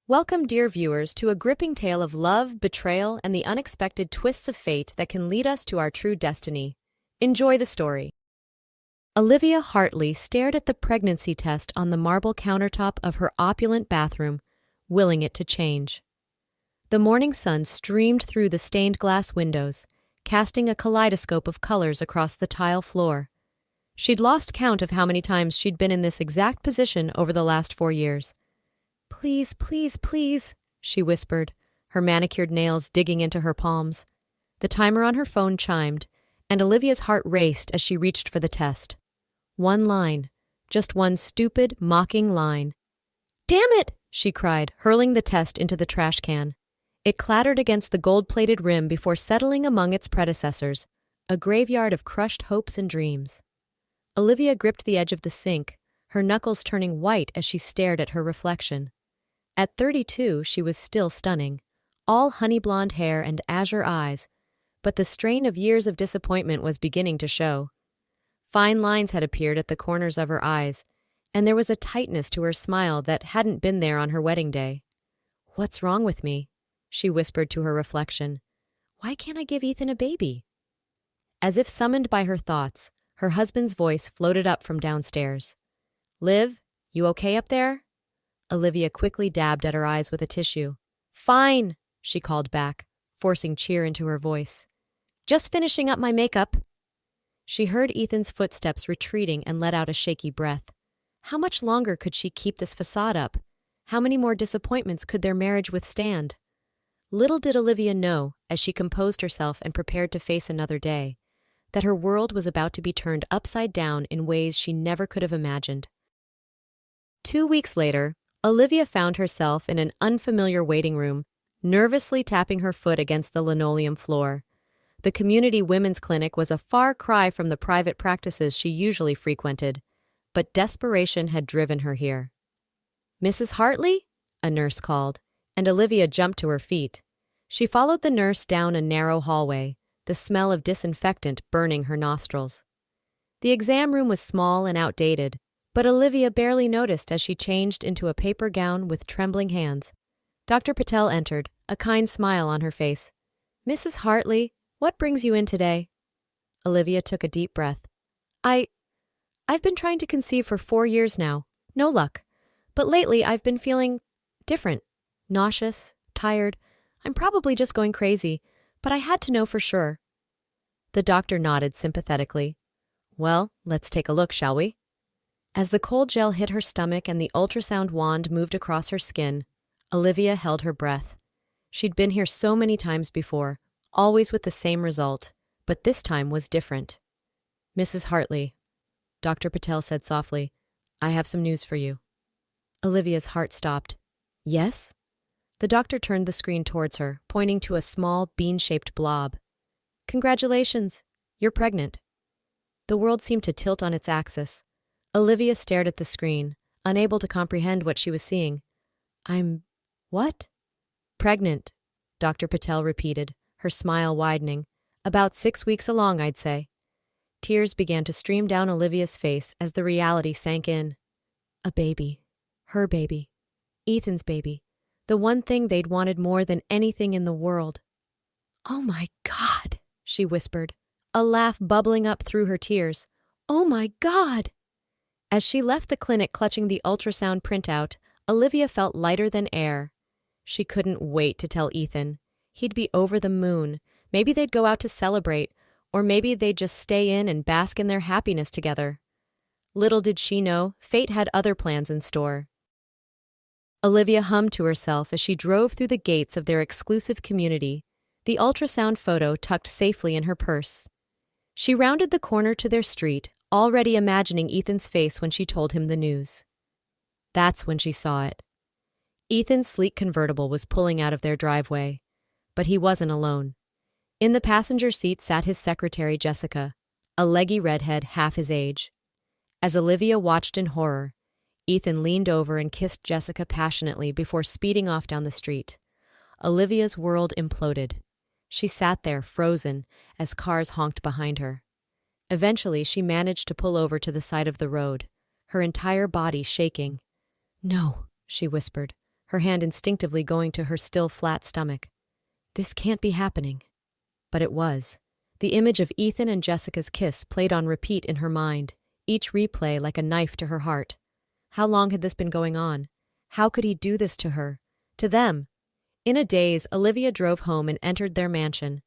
Welcome, dear viewers, to a gripping tale of love, betrayal, and the unexpected twists of fate that can lead us to our true destiny. Enjoy the story. Olivia Hartley stared at the pregnancy test on the marble countertop of her opulent bathroom, willing it to change. The morning sun streamed through the stained glass windows, casting a kaleidoscope of colors across the tile floor. She'd lost count of how many times she'd been in this exact position over the last 4 years. "Please, please, please," she whispered, her manicured nails digging into her palms. The timer on her phone chimed, and Olivia's heart raced as she reached for the test. One line. Just one stupid, mocking line. "Damn it!" she cried, hurling the test into the trash can. It clattered against the gold-plated rim before settling among its predecessors, a graveyard of crushed hopes and dreams. Olivia gripped the edge of the sink, her knuckles turning white as she stared at her reflection. At 32, she was still stunning, all honey-blonde hair and azure eyes, but the strain of years of disappointment was beginning to show. Fine lines had appeared at the corners of her eyes, and there was a tightness to her smile that hadn't been there on her wedding day. "What's wrong with me?" she whispered to her reflection. "Why can't I give Ethan a baby?" As if summoned by her thoughts, her husband's voice floated up from downstairs. "Liv, you okay up there?" Olivia quickly dabbed at her eyes with a tissue. "Fine," she called back, forcing cheer into her voice. "Just finishing up my makeup." She heard Ethan's footsteps retreating and let out a shaky breath. How much longer could she keep this facade up? How many more disappointments could their marriage withstand? Little did Olivia know, as she composed herself and prepared to face another day, that her world was about to be turned upside down in ways she never could have imagined. 2 weeks later, Olivia found herself in an unfamiliar waiting room, nervously tapping her foot against the linoleum floor. The community women's clinic was a far cry from the private practices she usually frequented, but desperation had driven her here. "Mrs. Hartley?" a nurse called, and Olivia jumped to her feet. She followed the nurse down a narrow hallway, the smell of disinfectant burning her nostrils. The exam room was small and outdated, but Olivia barely noticed as she changed into a paper gown with trembling hands. Dr. Patel entered, a kind smile on her face. "Mrs. Hartley, what brings you in today?" Olivia took a deep breath. I've been trying to conceive for 4 years now. No luck. But lately I've been feeling different. Nauseous, tired. I'm probably just going crazy, but I had to know for sure." The doctor nodded sympathetically. "Well, let's take a look, shall we?" As the cold gel hit her stomach and the ultrasound wand moved across her skin, Olivia held her breath. She'd been here so many times before, always with the same result, but this time was different. "Mrs. Hartley," Dr. Patel said softly, "I have some news for you." Olivia's heart stopped. "Yes?" The doctor turned the screen towards her, pointing to a small, bean-shaped blob. "Congratulations, you're pregnant." The world seemed to tilt on its axis. Olivia stared at the screen, unable to comprehend what she was seeing. What?" "Pregnant," Dr. Patel repeated, her smile widening. "About 6 weeks along, I'd say." Tears began to stream down Olivia's face as the reality sank in. A baby. Her baby. Ethan's baby. The one thing they'd wanted more than anything in the world. "Oh my God," she whispered, a laugh bubbling up through her tears. "Oh my God." As she left the clinic clutching the ultrasound printout, Olivia felt lighter than air. She couldn't wait to tell Ethan. He'd be over the moon. Maybe they'd go out to celebrate, or maybe they'd just stay in and bask in their happiness together. Little did she know, fate had other plans in store. Olivia hummed to herself as she drove through the gates of their exclusive community, the ultrasound photo tucked safely in her purse. She rounded the corner to their street, already imagining Ethan's face when she told him the news. That's when she saw it. Ethan's sleek convertible was pulling out of their driveway, but he wasn't alone. In the passenger seat sat his secretary, Jessica, a leggy redhead half his age. As Olivia watched in horror, Ethan leaned over and kissed Jessica passionately before speeding off down the street. Olivia's world imploded. She sat there, frozen, as cars honked behind her. Eventually, she managed to pull over to the side of the road, her entire body shaking. "No," she whispered, her hand instinctively going to her still flat stomach. This can't be happening. But it was. The image of Ethan and Jessica's kiss played on repeat in her mind, each replay like a knife to her heart. How long had this been going on? How could he do this to her? To them? In a daze, Olivia drove home and entered their mansion.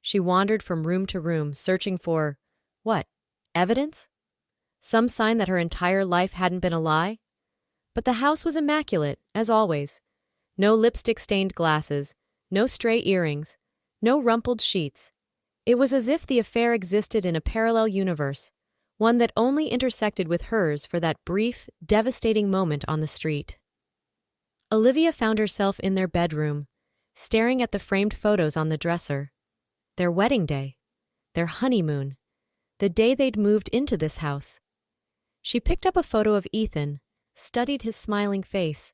She wandered from room to room, searching for, what, evidence? Some sign that her entire life hadn't been a lie? But the house was immaculate, as always. No lipstick-stained glasses, no stray earrings, no rumpled sheets. It was as if the affair existed in a parallel universe, one that only intersected with hers for that brief, devastating moment on the street. Olivia found herself in their bedroom, staring at the framed photos on the dresser. Their wedding day, their honeymoon, the day they'd moved into this house. She picked up a photo of Ethan, studied his smiling face.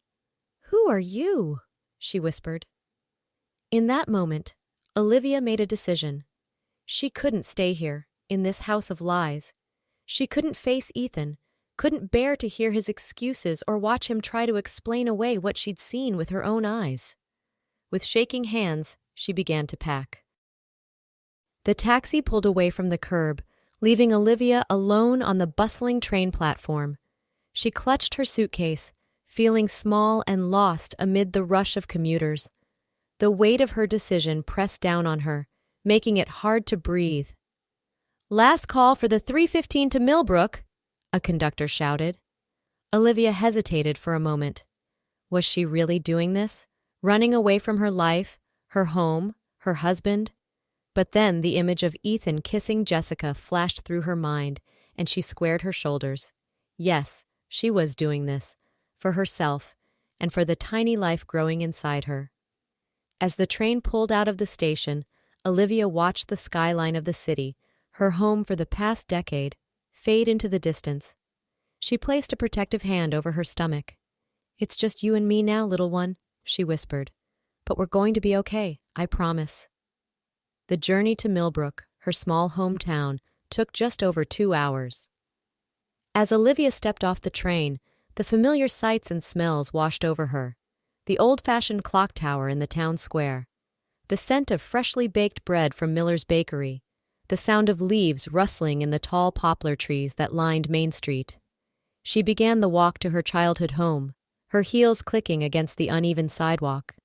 "Who are you?" she whispered. In that moment, Olivia made a decision. She couldn't stay here, in this house of lies. She couldn't face Ethan, couldn't bear to hear his excuses or watch him try to explain away what she'd seen with her own eyes. With shaking hands, she began to pack. The taxi pulled away from the curb, leaving Olivia alone on the bustling train platform. She clutched her suitcase, feeling small and lost amid the rush of commuters. The weight of her decision pressed down on her, making it hard to breathe. "Last call for the 3:15 to Millbrook," a conductor shouted. Olivia hesitated for a moment. Was she really doing this? Running away from her life, her home, her husband? But then the image of Ethan kissing Jessica flashed through her mind, and she squared her shoulders. Yes, she was doing this, for herself, and for the tiny life growing inside her. As the train pulled out of the station, Olivia watched the skyline of the city, her home for the past decade, fade into the distance. She placed a protective hand over her stomach. "It's just you and me now, little one," she whispered. "But we're going to be okay, I promise." The journey to Millbrook, her small hometown, took just over 2 hours. As Olivia stepped off the train, the familiar sights and smells washed over her. The old-fashioned clock tower in the town square, the scent of freshly baked bread from Miller's bakery, the sound of leaves rustling in the tall poplar trees that lined Main Street. She began the walk to her childhood home, her heels clicking against the uneven sidewalk.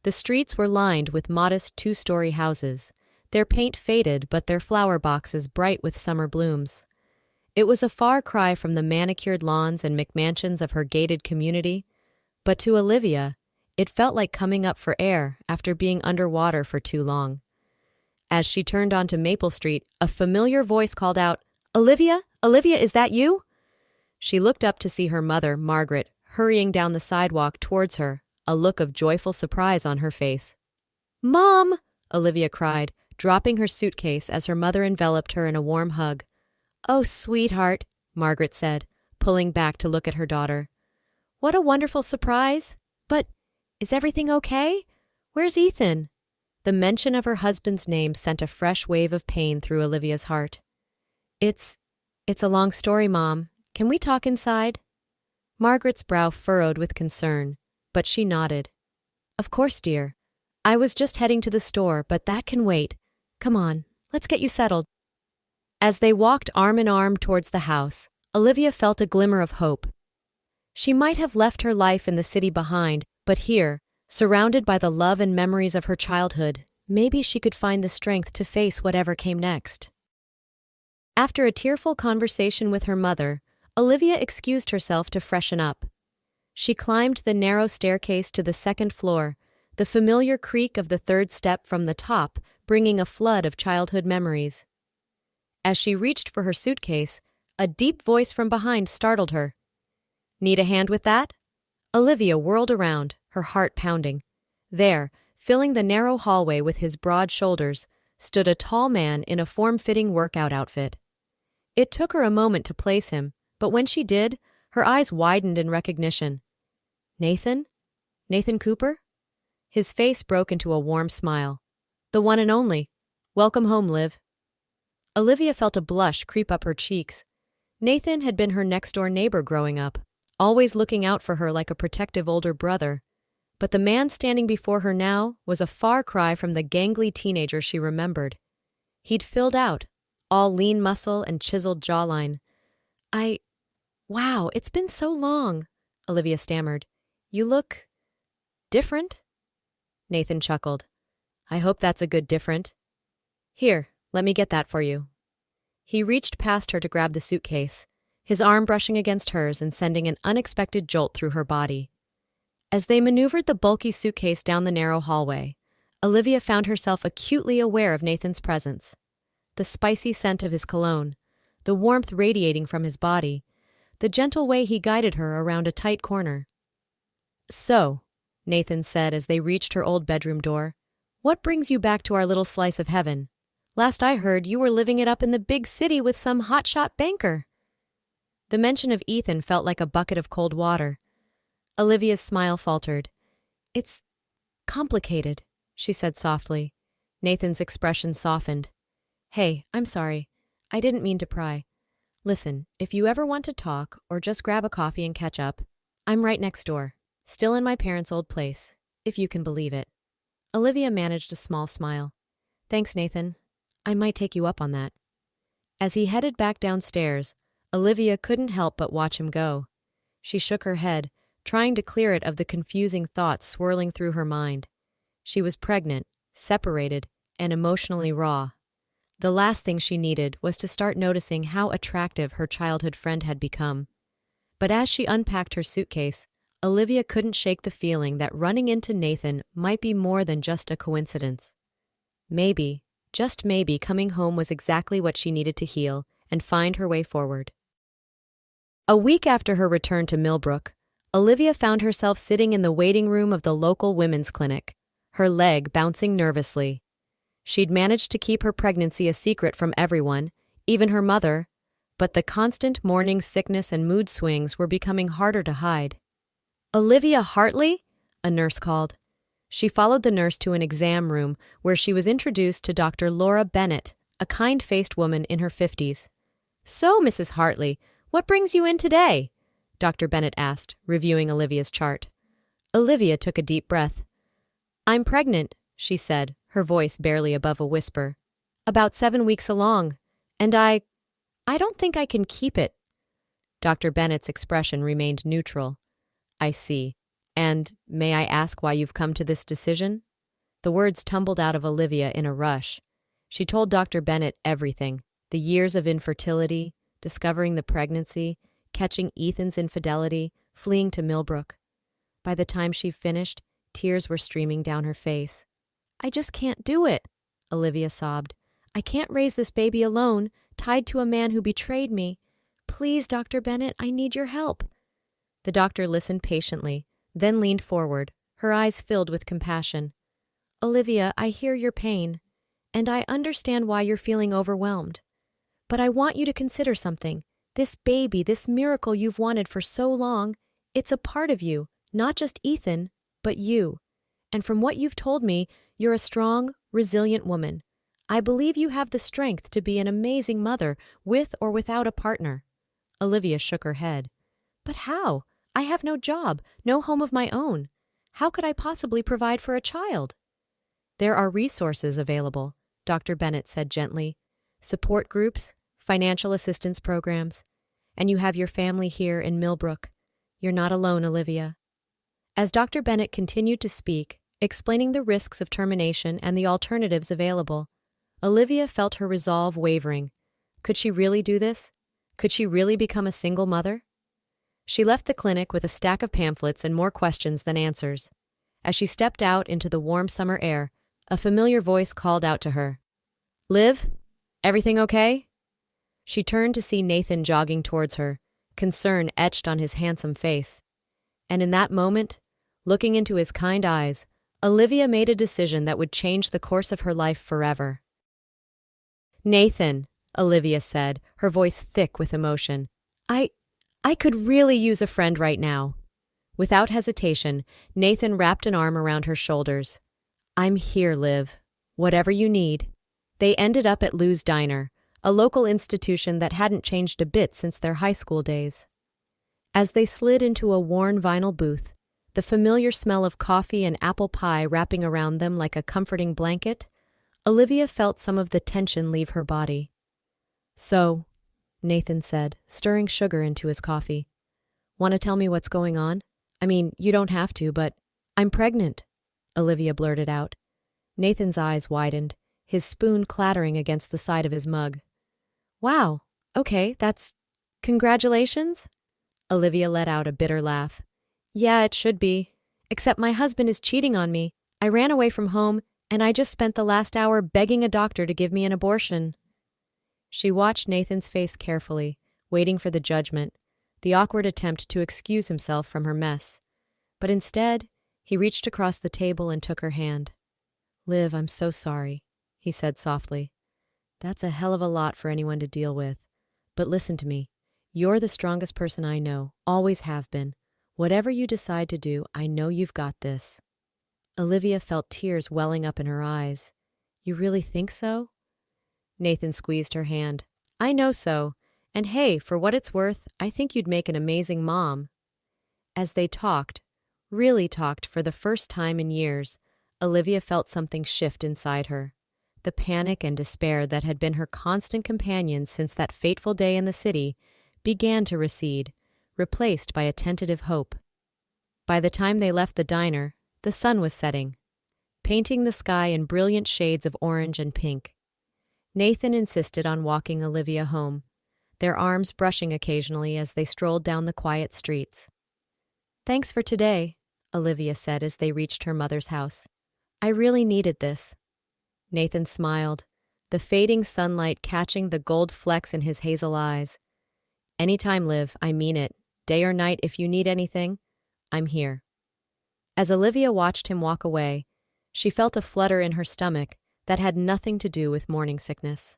The streets were lined with modest 2-story houses, their paint faded but their flower boxes bright with summer blooms. It was a far cry from the manicured lawns and McMansions of her gated community, but to Olivia, it felt like coming up for air after being underwater for too long. As she turned onto Maple Street, a familiar voice called out, "Olivia? Olivia, is that you?" She looked up to see her mother, Margaret, hurrying down the sidewalk towards her, a look of joyful surprise on her face. "Mom!" Olivia cried, dropping her suitcase as her mother enveloped her in a warm hug. "Oh, sweetheart," Margaret said, pulling back to look at her daughter. "What a wonderful surprise! But is everything okay? Where's Ethan?" The mention of her husband's name sent a fresh wave of pain through Olivia's heart. It's a long story, Mom. Can we talk inside?" Margaret's brow furrowed with concern, but she nodded. "Of course, dear. I was just heading to the store, but that can wait. Come on, let's get you settled." As they walked arm in arm towards the house, Olivia felt a glimmer of hope. She might have left her life in the city behind, but here, surrounded by the love and memories of her childhood, maybe she could find the strength to face whatever came next. After a tearful conversation with her mother, Olivia excused herself to freshen up. She climbed the narrow staircase to the second floor, the familiar creak of the third step from the top bringing a flood of childhood memories. As she reached for her suitcase, a deep voice from behind startled her. "Need a hand with that?" Olivia whirled around, her heart pounding. There, filling the narrow hallway with his broad shoulders, stood a tall man in a form-fitting workout outfit. It took her a moment to place him, but when she did, her eyes widened in recognition. "Nathan? Nathan Cooper?" His face broke into a warm smile. "The one and only. Welcome home, Liv." Olivia felt a blush creep up her cheeks. Nathan had been her next-door neighbor growing up, always looking out for her like a protective older brother. But the man standing before her now was a far cry from the gangly teenager she remembered. He'd filled out, all lean muscle and chiseled jawline. Wow, it's been so long, Olivia stammered. You look different? Nathan chuckled. I hope that's a good different. Here, let me get that for you. He reached past her to grab the suitcase, his arm brushing against hers and sending an unexpected jolt through her body. As they maneuvered the bulky suitcase down the narrow hallway, Olivia found herself acutely aware of Nathan's presence. The spicy scent of his cologne, the warmth radiating from his body, the gentle way he guided her around a tight corner. So, Nathan said as they reached her old bedroom door, what brings you back to our little slice of heaven? Last I heard, you were living it up in the big city with some hotshot banker. The mention of Ethan felt like a bucket of cold water. Olivia's smile faltered. It's complicated, she said softly. Nathan's expression softened. Hey, I'm sorry. I didn't mean to pry. Listen, if you ever want to talk or just grab a coffee and catch up, I'm right next door, still in my parents' old place, if you can believe it. Olivia managed a small smile. Thanks, Nathan. I might take you up on that. As he headed back downstairs, Olivia couldn't help but watch him go. She shook her head, trying to clear it of the confusing thoughts swirling through her mind. She was pregnant, separated, and emotionally raw. The last thing she needed was to start noticing how attractive her childhood friend had become. But as she unpacked her suitcase, Olivia couldn't shake the feeling that running into Nathan might be more than just a coincidence. Maybe, just maybe, coming home was exactly what she needed to heal and find her way forward. A week after her return to Millbrook, Olivia found herself sitting in the waiting room of the local women's clinic, her leg bouncing nervously. She'd managed to keep her pregnancy a secret from everyone, even her mother, but the constant morning sickness and mood swings were becoming harder to hide. Olivia Hartley? A nurse called. She followed the nurse to an exam room where she was introduced to Dr. Laura Bennett, a kind-faced woman in her 50s. So, Mrs. Hartley, what brings you in today? Dr. Bennett asked, reviewing Olivia's chart. Olivia took a deep breath. I'm pregnant, she said, her voice barely above a whisper. About 7 weeks along, and I don't think I can keep it. Dr. Bennett's expression remained neutral. I see. And may I ask why you've come to this decision? The words tumbled out of Olivia in a rush. She told Dr. Bennett everything, the years of infertility, discovering the pregnancy, catching Ethan's infidelity, fleeing to Millbrook. By the time she finished, tears were streaming down her face. I just can't do it, Olivia sobbed. I can't raise this baby alone, tied to a man who betrayed me. Please, Dr. Bennett, I need your help. The doctor listened patiently, then leaned forward, her eyes filled with compassion. Olivia, I hear your pain, and I understand why you're feeling overwhelmed. But I want you to consider something. This baby, this miracle you've wanted for so long, it's a part of you, not just Ethan, but you. And from what you've told me, you're a strong, resilient woman. I believe you have the strength to be an amazing mother, with or without a partner. Olivia shook her head. But how? I have no job, no home of my own. How could I possibly provide for a child? There are resources available, Dr. Bennett said gently. Support groups, financial assistance programs. And you have your family here in Millbrook. You're not alone, Olivia. As Dr. Bennett continued to speak, explaining the risks of termination and the alternatives available, Olivia felt her resolve wavering. Could she really do this? Could she really become a single mother? She left the clinic with a stack of pamphlets and more questions than answers. As she stepped out into the warm summer air, a familiar voice called out to her. Liv? Everything okay? She turned to see Nathan jogging towards her, concern etched on his handsome face. And in that moment, looking into his kind eyes, Olivia made a decision that would change the course of her life forever. Nathan, Olivia said, her voice thick with emotion. I could really use a friend right now. Without hesitation, Nathan wrapped an arm around her shoulders. I'm here, Liv. Whatever you need. They ended up at Lou's Diner, a local institution that hadn't changed a bit since their high school days. As they slid into a worn vinyl booth, the familiar smell of coffee and apple pie wrapping around them like a comforting blanket, Olivia felt some of the tension leave her body. "So," Nathan said, stirring sugar into his coffee. "Want to tell me what's going on? I mean, you don't have to, but I'm pregnant," Olivia blurted out. Nathan's eyes widened, his spoon clattering against the side of his mug. "Wow, okay, congratulations?" Olivia let out a bitter laugh. "Yeah, it should be. Except my husband is cheating on me. I ran away from home, and I just spent the last hour begging a doctor to give me an abortion." She watched Nathan's face carefully, waiting for the judgment, the awkward attempt to excuse himself from her mess. But instead, he reached across the table and took her hand. "Liv, I'm so sorry," he said softly. "That's a hell of a lot for anyone to deal with. But listen to me. You're the strongest person I know, always have been. Whatever you decide to do, I know you've got this." Olivia felt tears welling up in her eyes. "You really think so?" Nathan squeezed her hand. "I know so. And hey, for what it's worth, I think you'd make an amazing mom." As they talked, really talked for the first time in years, Olivia felt something shift inside her. The panic and despair that had been her constant companions since that fateful day in the city began to recede, replaced by a tentative hope. By the time they left the diner, the sun was setting, painting the sky in brilliant shades of orange and pink. Nathan insisted on walking Olivia home, their arms brushing occasionally as they strolled down the quiet streets. "Thanks for today," Olivia said as they reached her mother's house. "I really needed this." Nathan smiled, the fading sunlight catching the gold flecks in his hazel eyes. "Anytime, Liv, I mean it. Day or night, if you need anything, I'm here." As Olivia watched him walk away, she felt a flutter in her stomach that had nothing to do with morning sickness.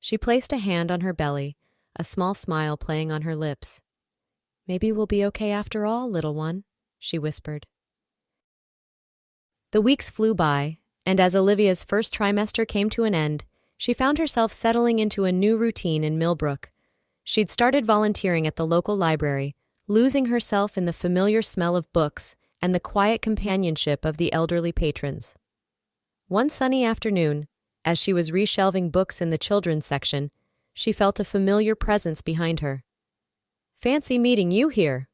She placed a hand on her belly, a small smile playing on her lips. "Maybe we'll be okay after all, little one," she whispered. The weeks flew by, and as Olivia's first trimester came to an end, she found herself settling into a new routine in Millbrook. She'd started volunteering at the local library, losing herself in the familiar smell of books and the quiet companionship of the elderly patrons. One sunny afternoon, as she was reshelving books in the children's section, she felt a familiar presence behind her. "Fancy meeting you here,"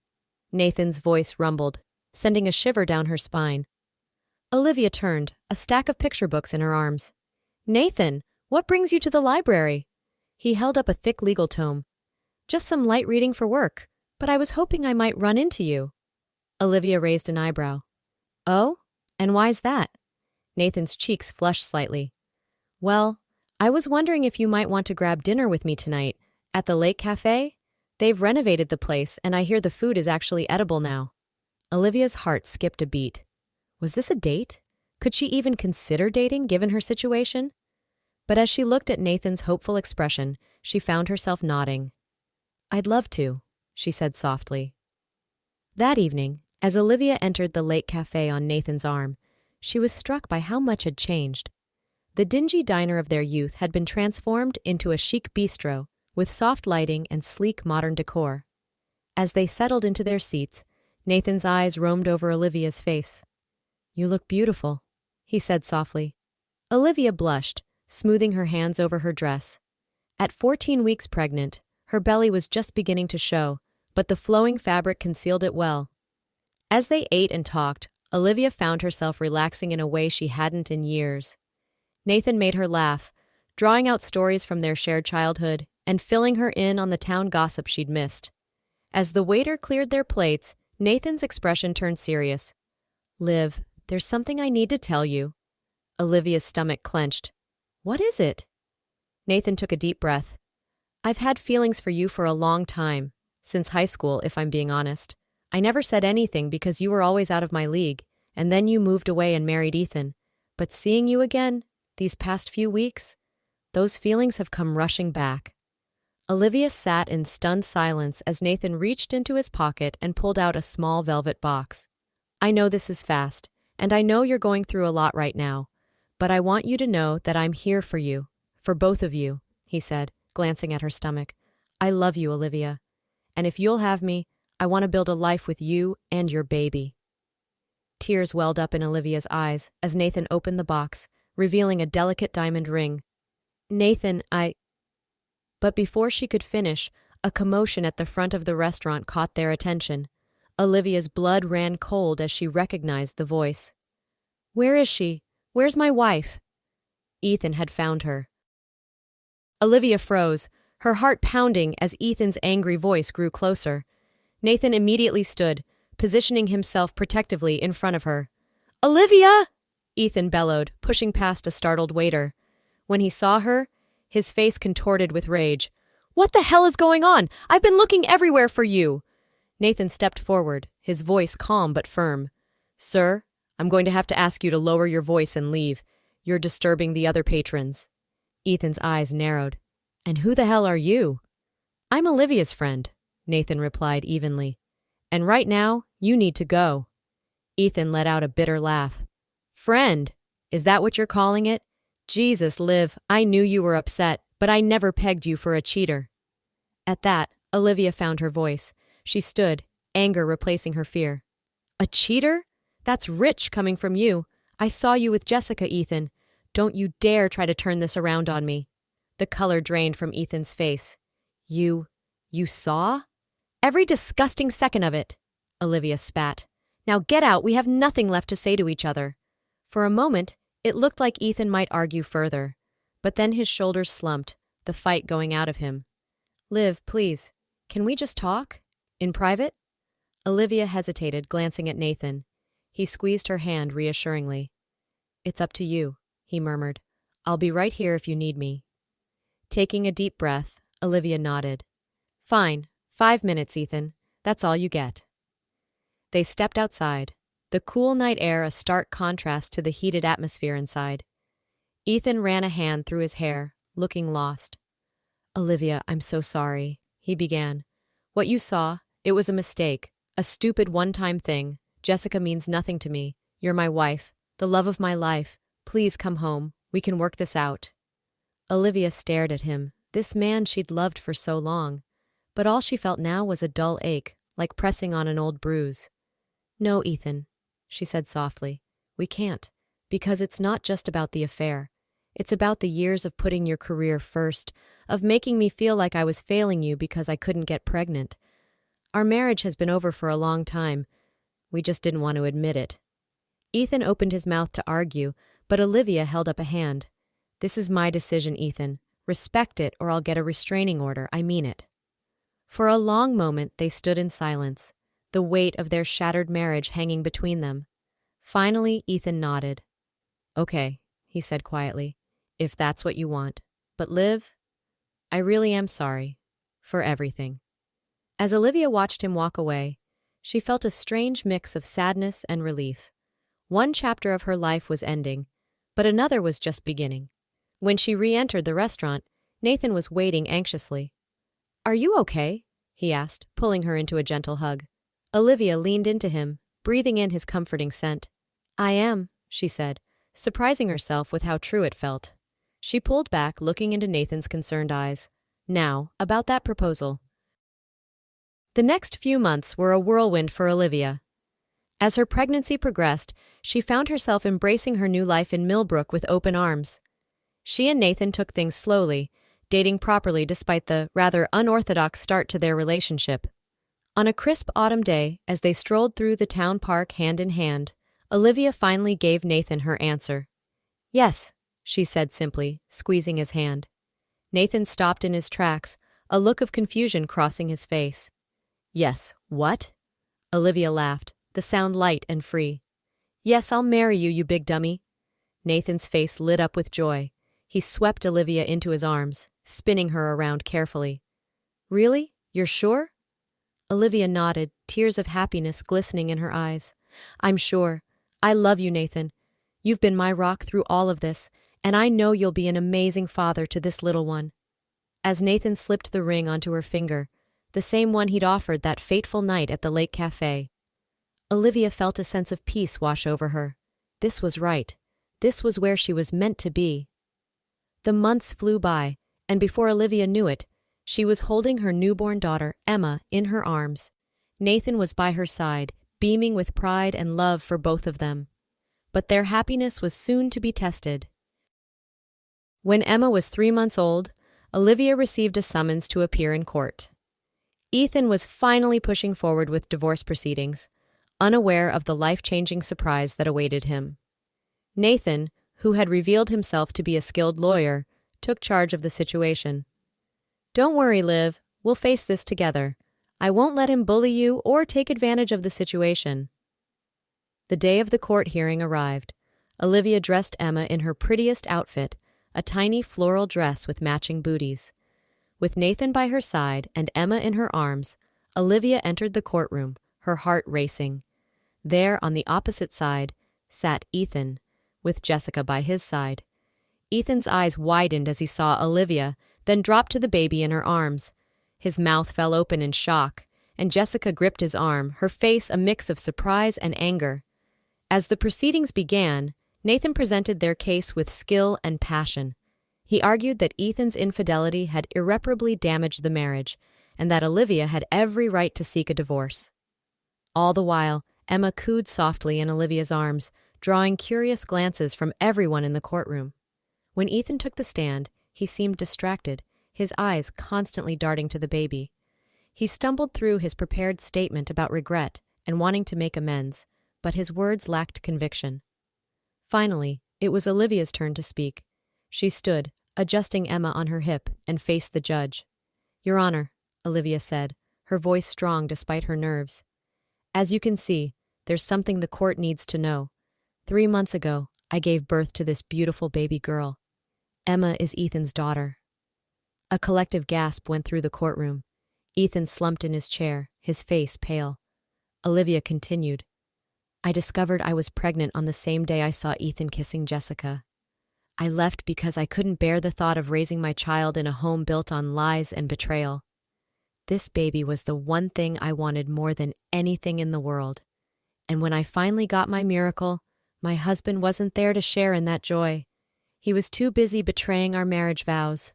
Nathan's voice rumbled, sending a shiver down her spine. Olivia turned, a stack of picture books in her arms. "Nathan, what brings you to the library?" He held up a thick legal tome. "Just some light reading for work, but I was hoping I might run into you." Olivia raised an eyebrow. "Oh? And why's that?" Nathan's cheeks flushed slightly. "Well, I was wondering if you might want to grab dinner with me tonight, at the Lake Cafe? They've renovated the place, and I hear the food is actually edible now." Olivia's heart skipped a beat. Was this a date? Could she even consider dating, given her situation? But as she looked at Nathan's hopeful expression, she found herself nodding. "I'd love to," she said softly. That evening, as Olivia entered the Lake Cafe on Nathan's arm, she was struck by how much had changed. The dingy diner of their youth had been transformed into a chic bistro, with soft lighting and sleek modern decor. As they settled into their seats, Nathan's eyes roamed over Olivia's face. "You look beautiful," he said softly. Olivia blushed, smoothing her hands over her dress. At 14 weeks pregnant, her belly was just beginning to show, but the flowing fabric concealed it well. As they ate and talked, Olivia found herself relaxing in a way she hadn't in years. Nathan made her laugh, drawing out stories from their shared childhood and filling her in on the town gossip she'd missed. As the waiter cleared their plates, Nathan's expression turned serious. "Liv, there's something I need to tell you." Olivia's stomach clenched. "What is it?" Nathan took a deep breath. "I've had feelings for you for a long time, since high school, if I'm being honest. I never said anything because you were always out of my league, and then you moved away and married Ethan. But seeing you again, these past few weeks, those feelings have come rushing back." Olivia sat in stunned silence as Nathan reached into his pocket and pulled out a small velvet box. "I know this is fast, and I know you're going through a lot right now, but I want you to know that I'm here for you, for both of you," he said, glancing at her stomach. "I love you, Olivia. And if you'll have me, I want to build a life with you and your baby." Tears welled up in Olivia's eyes as Nathan opened the box, revealing a delicate diamond ring. "Nathan, But before she could finish, a commotion at the front of the restaurant caught their attention. Olivia's blood ran cold as she recognized the voice. "Where is she? Where's my wife?" Ethan had found her. Olivia froze, her heart pounding as Ethan's angry voice grew closer. Nathan immediately stood, positioning himself protectively in front of her. "Olivia!" Ethan bellowed, pushing past a startled waiter. When he saw her, his face contorted with rage. "What the hell is going on? I've been looking everywhere for you!" Nathan stepped forward, his voice calm but firm. "Sir, I'm going to have to ask you to lower your voice and leave. You're disturbing the other patrons." Ethan's eyes narrowed. "And who the hell are you?" "I'm Olivia's friend," Nathan replied evenly. "And right now, you need to go." Ethan let out a bitter laugh. "Friend? Is that what you're calling it? Jesus, Liv, I knew you were upset, but I never pegged you for a cheater." At that, Olivia found her voice. She stood, anger replacing her fear. "A cheater? That's rich coming from you. I saw you with Jessica, Ethan. Don't you dare try to turn this around on me." The color drained from Ethan's face. You saw?" "Every disgusting second of it," Olivia spat. "Now get out, we have nothing left to say to each other." For a moment, it looked like Ethan might argue further. But then his shoulders slumped, the fight going out of him. "Liv, please, can we just talk? In private?" Olivia hesitated, glancing at Nathan. He squeezed her hand reassuringly. "It's up to you," he murmured. "I'll be right here if you need me." Taking a deep breath, Olivia nodded. "Fine, 5 minutes, Ethan. That's all you get." They stepped outside, the cool night air a stark contrast to the heated atmosphere inside. Ethan ran a hand through his hair, looking lost. "Olivia, I'm so sorry," he began. "What you saw, it was a mistake, a stupid one-time thing. Jessica means nothing to me. You're my wife, the love of my life. Please come home. We can work this out." Olivia stared at him, this man she'd loved for so long. But all she felt now was a dull ache, like pressing on an old bruise. "No, Ethan," she said softly. "We can't, because it's not just about the affair. It's about the years of putting your career first, of making me feel like I was failing you because I couldn't get pregnant. Our marriage has been over for a long time. We just didn't want to admit it." Ethan opened his mouth to argue, but Olivia held up a hand. "This is my decision, Ethan. Respect it or I'll get a restraining order. I mean it." For a long moment they stood in silence, the weight of their shattered marriage hanging between them. Finally, Ethan nodded. "Okay," he said quietly, "if that's what you want. But Liv, I really am sorry. For everything." As Olivia watched him walk away, she felt a strange mix of sadness and relief. One chapter of her life was ending, but another was just beginning. When she re-entered the restaurant, Nathan was waiting anxiously. "Are you okay?" he asked, pulling her into a gentle hug. Olivia leaned into him, breathing in his comforting scent. "I am," she said, surprising herself with how true it felt. She pulled back, looking into Nathan's concerned eyes. "Now, about that proposal." The next few months were a whirlwind for Olivia. As her pregnancy progressed, she found herself embracing her new life in Millbrook with open arms. She and Nathan took things slowly, dating properly despite the rather unorthodox start to their relationship. On a crisp autumn day, as they strolled through the town park hand in hand, Olivia finally gave Nathan her answer. "Yes," she said simply, squeezing his hand. Nathan stopped in his tracks, a look of confusion crossing his face. "Yes, what?" Olivia laughed, the sound light and free. "Yes, I'll marry you, you big dummy." Nathan's face lit up with joy. He swept Olivia into his arms, spinning her around carefully. "Really? You're sure?" Olivia nodded, tears of happiness glistening in her eyes. "I'm sure. I love you, Nathan. You've been my rock through all of this, and I know you'll be an amazing father to this little one." As Nathan slipped the ring onto her finger, the same one he'd offered that fateful night at the Lake Cafe, Olivia felt a sense of peace wash over her. This was right. This was where she was meant to be. The months flew by, and before Olivia knew it, she was holding her newborn daughter, Emma, in her arms. Nathan was by her side, beaming with pride and love for both of them. But their happiness was soon to be tested. When Emma was 3 months old, Olivia received a summons to appear in court. Ethan was finally pushing forward with divorce proceedings, unaware of the life-changing surprise that awaited him. Nathan, who had revealed himself to be a skilled lawyer, took charge of the situation. "Don't worry, Liv, we'll face this together. I won't let him bully you or take advantage of the situation." The day of the court hearing arrived. Olivia dressed Emma in her prettiest outfit, a tiny floral dress with matching booties. With Nathan by her side and Emma in her arms, Olivia entered the courtroom, her heart racing. There, on the opposite side, sat Ethan, with Jessica by his side. Ethan's eyes widened as he saw Olivia, then dropped to the baby in her arms. His mouth fell open in shock, and Jessica gripped his arm, her face a mix of surprise and anger. As the proceedings began, Nathan presented their case with skill and passion. He argued that Ethan's infidelity had irreparably damaged the marriage, and that Olivia had every right to seek a divorce. All the while, Emma cooed softly in Olivia's arms, drawing curious glances from everyone in the courtroom. When Ethan took the stand, he seemed distracted, his eyes constantly darting to the baby. He stumbled through his prepared statement about regret and wanting to make amends, but his words lacked conviction. Finally, it was Olivia's turn to speak. She stood, adjusting Emma on her hip, and faced the judge. "Your Honor," Olivia said, her voice strong despite her nerves. "As you can see, there's something the court needs to know. 3 months ago, I gave birth to this beautiful baby girl. Emma is Ethan's daughter." A collective gasp went through the courtroom. Ethan slumped in his chair, his face pale. Olivia continued, "I discovered I was pregnant on the same day I saw Ethan kissing Jessica. I left because I couldn't bear the thought of raising my child in a home built on lies and betrayal. This baby was the one thing I wanted more than anything in the world. And when I finally got my miracle, my husband wasn't there to share in that joy. He was too busy betraying our marriage vows."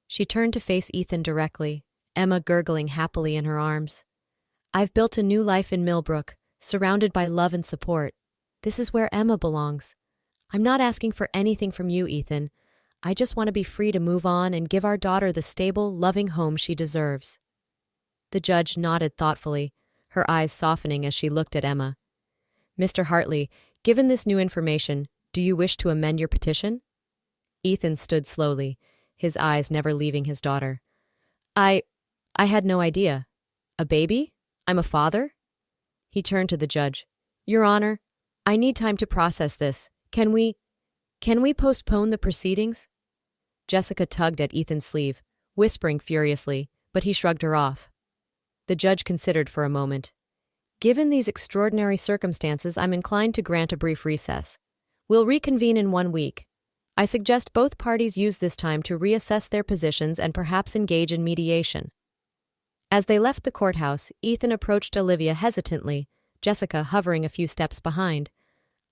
She turned to face Ethan directly, Emma gurgling happily in her arms. "I've built a new life in Millbrook, surrounded by love and support. This is where Emma belongs. I'm not asking for anything from you, Ethan. I just want to be free to move on and give our daughter the stable, loving home she deserves." The judge nodded thoughtfully, her eyes softening as she looked at Emma. "Mr. Hartley, given this new information, do you wish to amend your petition?" Ethan stood slowly, his eyes never leaving his daughter. I had no idea. A baby? I'm a father?" He turned to the judge. "Your Honor, I need time to process this. Can we postpone the proceedings?" Jessica tugged at Ethan's sleeve, whispering furiously, but he shrugged her off. The judge considered for a moment. "Given these extraordinary circumstances, I'm inclined to grant a brief recess. We'll reconvene in 1 week. I suggest both parties use this time to reassess their positions and perhaps engage in mediation." As they left the courthouse, Ethan approached Olivia hesitantly, Jessica hovering a few steps behind.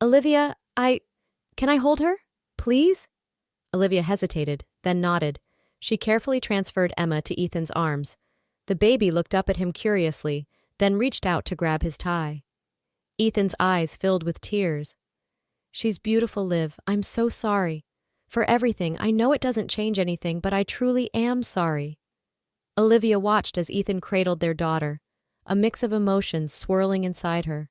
"Olivia, can I hold her? Please?" Olivia hesitated, then nodded. She carefully transferred Emma to Ethan's arms. The baby looked up at him curiously, then reached out to grab his tie. Ethan's eyes filled with tears. "She's beautiful, Liv. I'm so sorry. For everything, I know it doesn't change anything, but I truly am sorry." Olivia watched as Ethan cradled their daughter, a mix of emotions swirling inside her.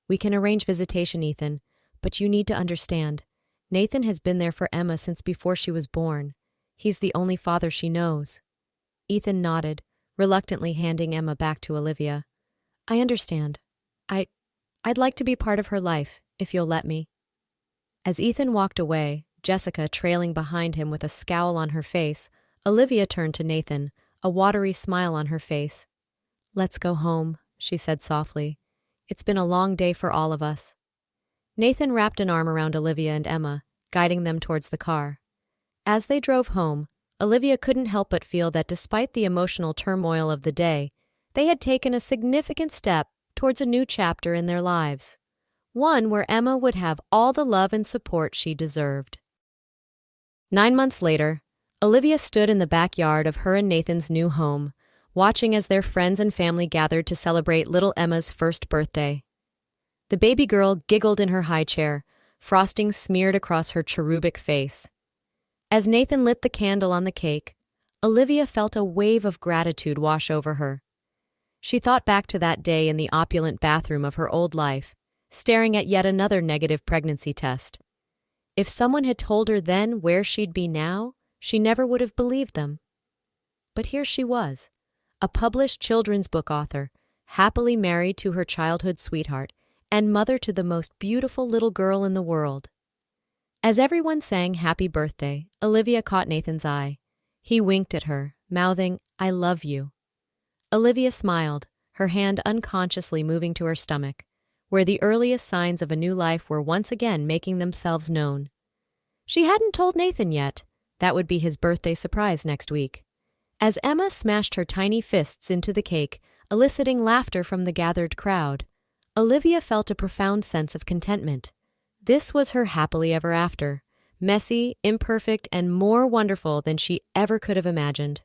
"We can arrange visitation, Ethan, but you need to understand. Nathan has been there for Emma since before she was born. He's the only father she knows." Ethan nodded, reluctantly handing Emma back to Olivia. "I understand. I'd like to be part of her life, if you'll let me." As Ethan walked away, Jessica trailing behind him with a scowl on her face, Olivia turned to Nathan, a watery smile on her face. "Let's go home," she said softly. "It's been a long day for all of us." Nathan wrapped an arm around Olivia and Emma, guiding them towards the car. As they drove home, Olivia couldn't help but feel that despite the emotional turmoil of the day, they had taken a significant step towards a new chapter in their lives. One where Emma would have all the love and support she deserved. 9 months later, Olivia stood in the backyard of her and Nathan's new home, watching as their friends and family gathered to celebrate little Emma's first birthday. The baby girl giggled in her high chair, frosting smeared across her cherubic face. As Nathan lit the candle on the cake, Olivia felt a wave of gratitude wash over her. She thought back to that day in the opulent bathroom of her old life, staring at yet another negative pregnancy test. If someone had told her then where she'd be now, she never would have believed them. But here she was, a published children's book author, happily married to her childhood sweetheart, and mother to the most beautiful little girl in the world. As everyone sang happy birthday, Olivia caught Nathan's eye. He winked at her, mouthing, "I love you." Olivia smiled, her hand unconsciously moving to her stomach, where the earliest signs of a new life were once again making themselves known. She hadn't told Nathan yet. That would be his birthday surprise next week. As Emma smashed her tiny fists into the cake, eliciting laughter from the gathered crowd, Olivia felt a profound sense of contentment. This was her happily ever after, messy, imperfect, and more wonderful than she ever could have imagined.